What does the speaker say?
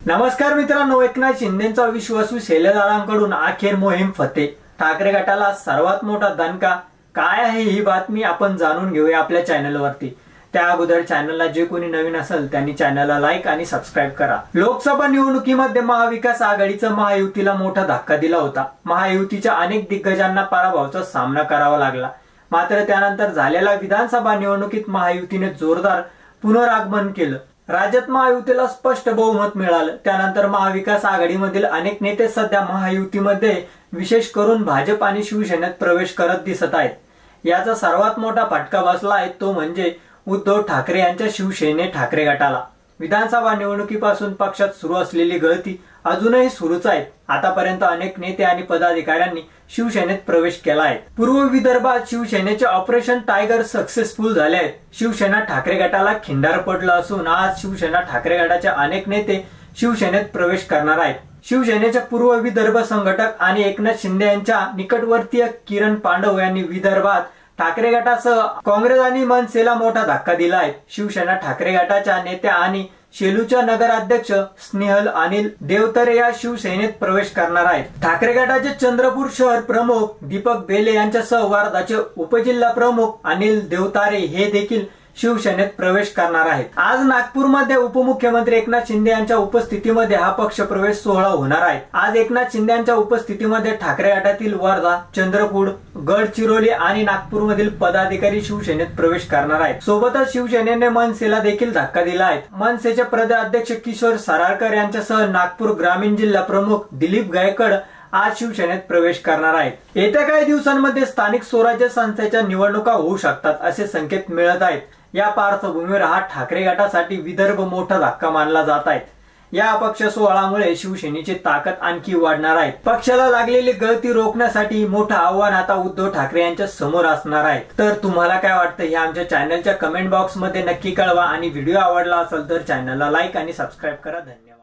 नमस्कार मित्रांनो, एकनाथ शिंदेंचा विश्वासू शैलेदारांकडून अखेर मोहीम फते। ठाकरे गटाला सर्वात मोठा दणका काय आहे ही बातमी आपण जाणून घेऊया आपल्या चॅनलवरती। त्या अगोदर चॅनलला जे कोणी नवीन असेल त्यांनी चॅनलला लाईक आणि सबस्क्राईब करा। लोकसभा निवडणुकीमध्ये महाविकास आघाडीचा महायुतीला मोठा धक्का दिला होता। महायुतीच्या अनेक दिग्गजांना पराभवाचा सामना करावा लागला। मात्र त्यानंतर झालेल्या विधानसभा निवडणुकीत महायुतीने जोरदार पुनरागमन केलं। राज्यात महायुतीला स्पष्ट बहुमत मिळालं। त्यानंतर महाविकास आघाडीमधील अनेक नेते सध्या महायुतीमध्ये विशेष करून भाजप आणि शिवसेनेत प्रवेश करत दिसत आहेत। याचा सर्वात मोठा फटका बसला आहे तो म्हणजे उद्धव ठाकरे यांच्या शिवसेने ठाकरे गटाला। विधानसभा निवडणुकीपासून पक्षात सुरू असलेली गळती अजूनही सुरूच आहे। आतापर्यंत अनेक नेते आणि पदाधिकाऱ्यांनी शिवसेनेत प्रवेश केला आहे। पूर्व विदर्भात शिवसेनेचे ऑपरेशन टायगर सक्सेसफुल झाले आहे। शिवसेना ठाकरे गटाला खिंडार पडलं असून आज शिवसेना ठाकरे गटाचे अनेक नेते शिवसेनेत प्रवेश करणार आहेत। शिवसेनेचे पूर्व विदर्भ संघटक आणि एकनाथ शिंदे यांच्या निकटवर्तीय किरण पांडव यांनी विदर्भात ठाकरे गटासह काँग्रेस आणि मनसेला मोठा धक्का दिला आहे। शिवसेना ठाकरे गटाच्या नेत्या आणि शेलूच्या नगराध्यक्ष स्नेहल अनिल देवतरे या शिवसेनेत प्रवेश करणार आहेत। ठाकरे गटाचे चंद्रपूर शहर प्रमुख दीपक बेले यांच्यासह वर्धाचे उपजिल्हा प्रमुख अनिल देवतारे हे देखील शिवसेनेत प्रवेश करणार आहेत। आज नागपूरमध्ये उपमुख्यमंत्री एकनाथ शिंदे यांच्या उपस्थितीमध्ये हा पक्ष प्रवेश सोहळा होणार आहे। आज एकनाथ शिंदे यांच्या उपस्थितीमध्ये ठाकरे गटातील वर्धा, चंद्रपूर, गडचिरोली आणि नागपूरमधील पदाधिकारी शिवसेनेत प्रवेश करणार आहेत। सोबतच शिवसेनेने मनसेला देखील धक्का दिला आहे। मनसेचे प्रदेशाध्यक्ष किशोर सरारकर यांच्यासह नागपूर ग्रामीण जिल्हा प्रमुख दिलीप गायकवाड आज शिवसेनेत प्रवेश करणार आहेत। येत्या काही दिवसांमध्ये स्थानिक स्वराज्य संस्थेच्या निवडणुका होऊ शकतात असे संकेत मिळत आहेत। या पार्श्वभूमीवर हा ठाकरे गटासाठी विदर्भ मोठा धक्का मानला जात आहे। या अपक्ष सोहळ्यामुळे शिवसेनेची ताकद आणखी वाढणार आहे। पक्षाला लागलेली गळती रोखण्यासाठी मोठं आव्हान आता उद्धव ठाकरे यांच्या समोर असणार आहे। तर तुम्हाला काय वाटतं हे आमच्या चॅनलच्या कमेंट बॉक्स मध्ये नक्की कळवा आणि व्हिडिओ आवडला असेल तर चॅनलला लाईक आणि सबस्क्राईब करा। धन्यवाद।